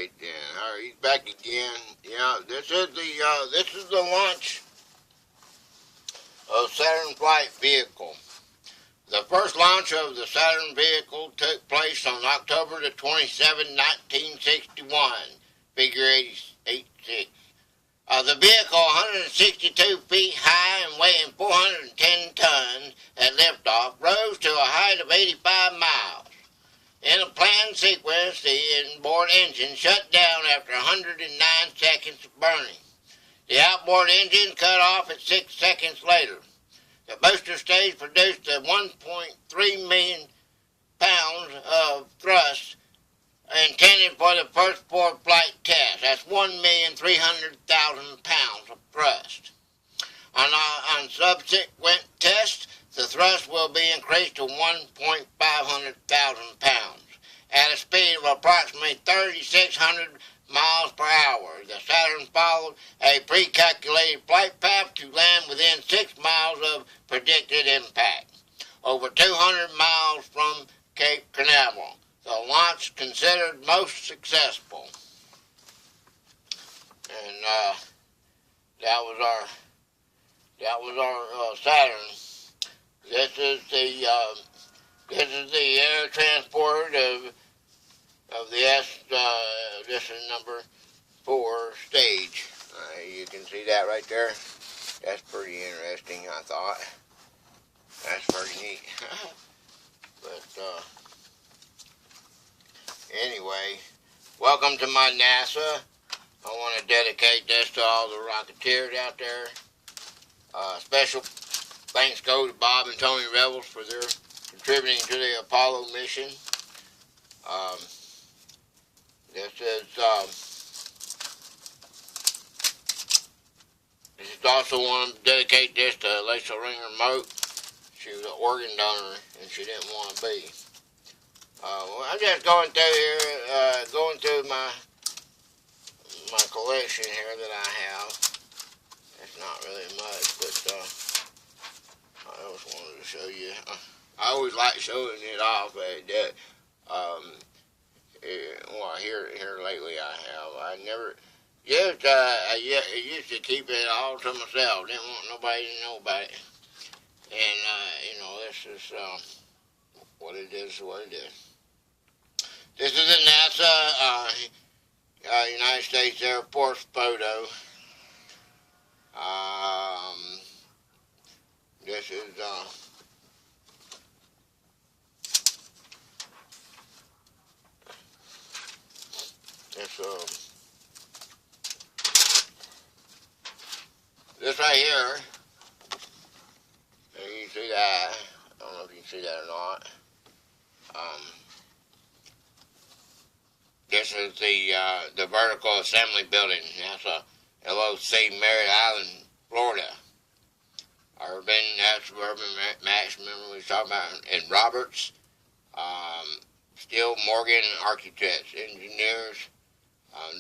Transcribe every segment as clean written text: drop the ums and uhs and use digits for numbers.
right then. All right, he's back again. Yeah, this is the launch of Saturn flight vehicle. The first launch of the Saturn vehicle took place on October the 27th, 1961. Figure 86. The vehicle, 162 feet high and weighing 410 tons at liftoff, rose to a height of 85 miles. In a planned sequence, the inboard engine shut down after 109 seconds of burning. The outboard engine cut off at 6 seconds later. The booster stage produced a 1.3 million pounds of thrust intended for the first flight test. That's 1,300,000 pounds of thrust. On subsequent tests, the thrust will be increased to 1,500,000 pounds at a speed of approximately 3,600 miles per hour. The Saturn followed a pre-calculated flight path to land within 6 miles of predicted impact, over 200 miles from Cape Canaveral. The launch considered most successful. And that was our Saturn. This is the air transport of the this is number 4 stage. You can see that right there. That's pretty interesting, I thought. That's pretty neat. But anyway, welcome to my NASA. I want to dedicate this to all the Rocketeers out there. Special thanks go to Bob and Tony Revels for their contributing to the Apollo mission. This is also want to dedicate this to Lisa Ringer Moat. She was an organ donor and she didn't want to be. Well, I'm just going through here, going through my collection here that I have. It's not really much, but I just wanted to show you. I always like showing it off. Well, here lately I never used. I used to keep it all to myself. Didn't want nobody to know about it. And this is what it is. What it is. This is a NASA United States Air Force photo. This is this right here. You can see that. I don't know if you can see that or not. This is the vertical assembly building. That's a LOC, Merritt Island, Florida. That's Urban Max, remember we was talking about, in Roberts. Steele Morgan Architects, engineers,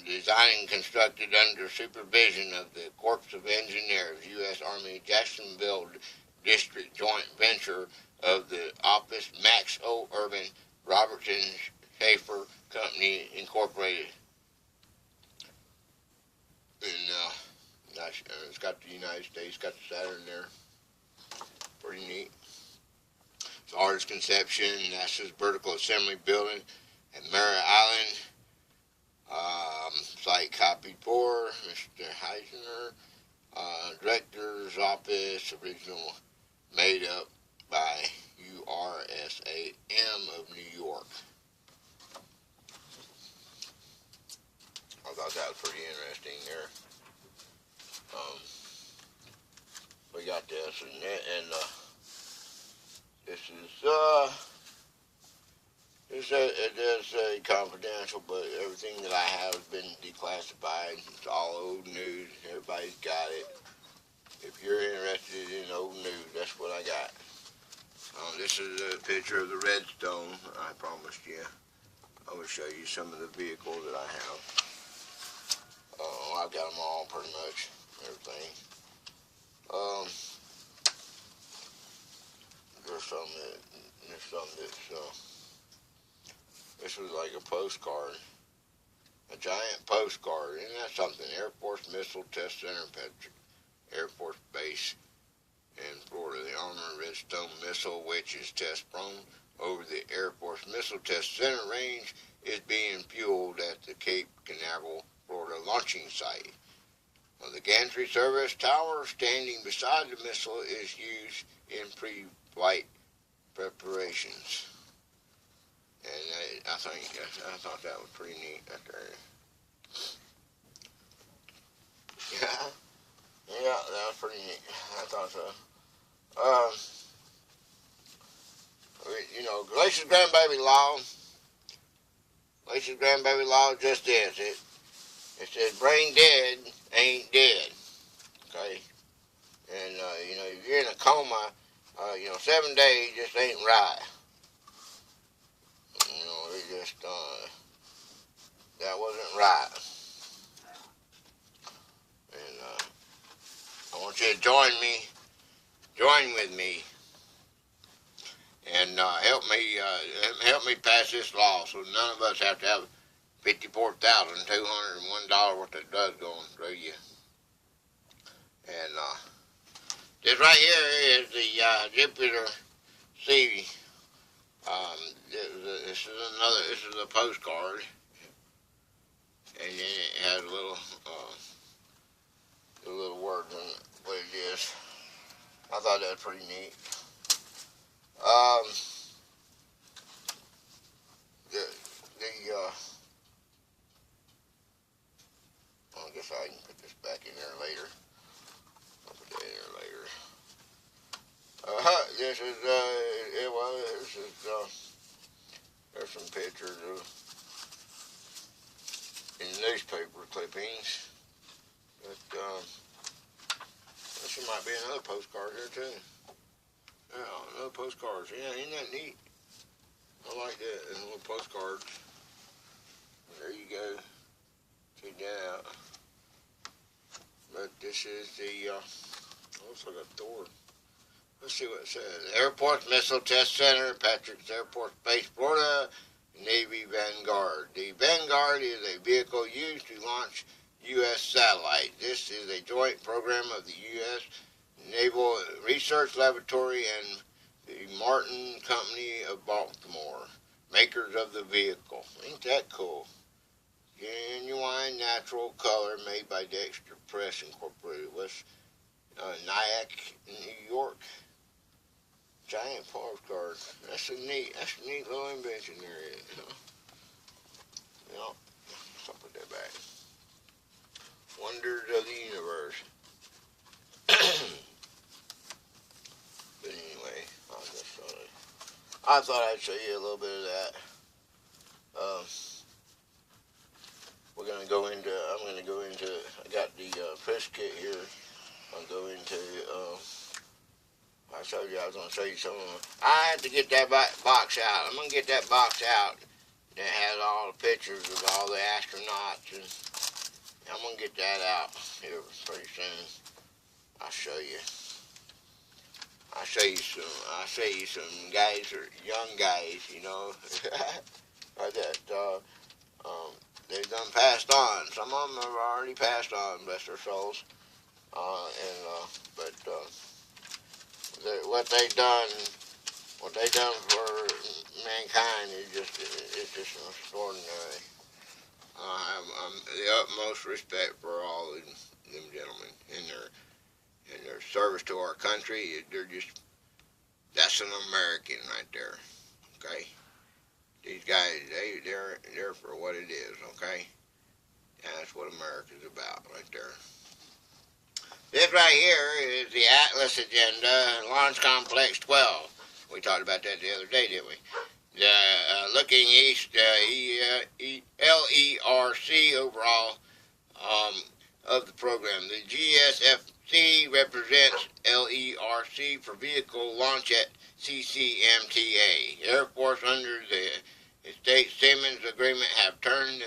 designed and constructed under supervision of the Corps of Engineers, U.S. Army Jacksonville District joint venture of the Office Max O. Urban Robertson Schaefer Company Incorporated. And it's got the United States, got the Saturn there. Pretty neat. It's artist conception, NASA's vertical assembly building at Merritt Island. Site copied for Mr. Heisner. Director's office, original made up by URSAM of New York. I thought that was pretty interesting there. We got this, and this is confidential, but everything that I have has been declassified. It's all old news. Everybody's got it. If you're interested in old news, that's what I got. This is a picture of the Redstone. I promised you. I will show you some of the vehicles that I have. I've got them all pretty much. Everything. There's some that's this was like a postcard, A giant postcard. Isn't that something? Air Force Missile Test Center, Patrick Air Force Base in Florida. The Armored Redstone missile, which is test prone over the Air Force Missile Test Center range, is being fueled at the Cape Canaveral, Florida launching site. Well, the gantry service tower standing beside the missile is used in pre-flight preparations. And I thought that was pretty neat right there. Yeah, that was pretty neat. I thought so. Galatians grandbaby law. Galatians grandbaby law just is. It says brain dead ain't dead. Okay? And, if you're in a coma, 7 days just ain't right. It just, that wasn't right. And, I want you to join with me, and help me pass this law so none of us have to have $54,201 worth of drugs going through you. And this right here is the Jupiter C. This is a postcard, and then it has a little words on it, what it is. I thought that was pretty neat. I guess I can put this back in there later. I'll put that in there later. There's some pictures in newspaper clippings. But, this might be another postcard here too. Yeah, another postcard. Yeah, isn't that neat? I like that, little postcards. There you go. Check that out. But this is the, looks like a Thor. Let's see what it says. Air Force Missile Test Center, Patrick's Air Force Base, Florida, Navy Vanguard. The Vanguard is a vehicle used to launch U.S. satellites. This is a joint program of the U.S. Naval Research Laboratory and the Martin Company of Baltimore, makers of the vehicle. Ain't that cool? Genuine natural color made by Dexter Press Incorporated, West Nyack, New York. Giant postcard. That's a neat little invention there. So I'll put that back. Wonders of the universe. But anyway, I thought I'd show you a little bit of that. I'm going to go into, I got the press kit here. I'll go into, I showed you, I was going to show you some of them. I had to get that box out. I'm going to get that box out that has all the pictures of all the astronauts, and I'm going to get that out here pretty soon. I'll show you some guys, or young guys, that they've done passed on. Some of them have already passed on, bless their souls. What they've done for mankind is just extraordinary. I have the utmost respect for all them gentlemen in their service to our country. That's an American right there. Okay, these guys, they're for what it is. Okay, and that's what America's about right there. This right here is the Atlas Agenda, Launch Complex 12. We talked about that the other day, didn't we? Looking east, LERC overall of the program. The GSFC represents LERC for vehicle launch at CCMTA. Air Force under the State-Simmons Agreement have turned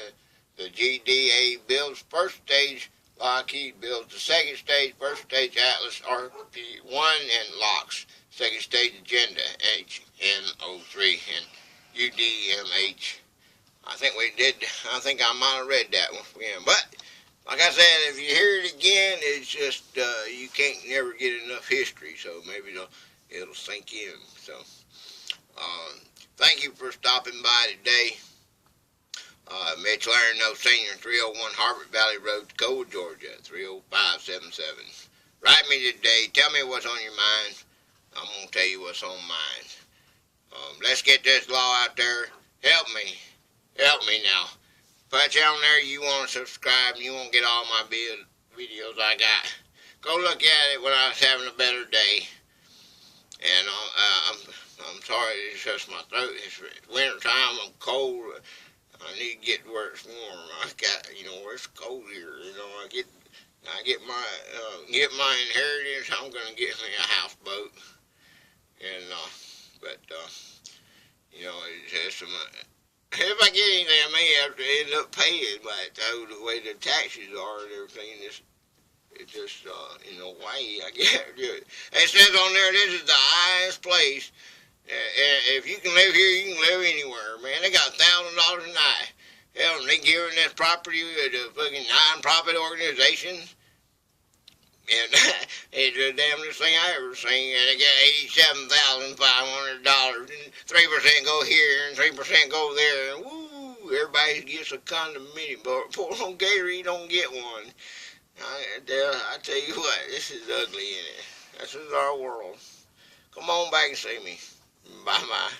the GDA builds first stage, Lockheed builds the second stage, first stage Atlas RP-1 and LOX, second stage Agenda HN03 and UDMH I think we did. I think I might have read that one again. But like I said, if you hear it again, it's just you can't never get enough history. So maybe it'll sink in. So thank you for stopping by today. Mitch Larino Senior, 301 Harbert Valley Road, Toccoa, Georgia, 30577. Write me today. Tell me what's on your mind. I'm gonna tell you what's on mine. Let's get this law out there. Help me. Help me now. Put you on there, you want to subscribe, and you won't get all my videos I got. Go look at it when I was having a better day. And I'm sorry, it's just my throat. It's winter time, I'm cold. I need to get where it's warm. I got, where it's cold here. I get my inheritance. I'm gonna get me a houseboat. And it's just if I get anything, I may have to end up paying by it, though, the way the taxes are and everything. It's just way I get it. It says on there, this is the highest place. If you can live here, you can live anywhere, man. They got $1,000 a night. Hell, and they giving this property to fucking non-profit organizations. And it's the damnest thing I ever seen. And they got $87,500. And 3% go here and 3% go there. And woo, everybody gets a condominium. But poor little Gator, he don't get one. I tell you what, this is ugly, isn't it? This is our world. Come on back and see me. Bye-bye.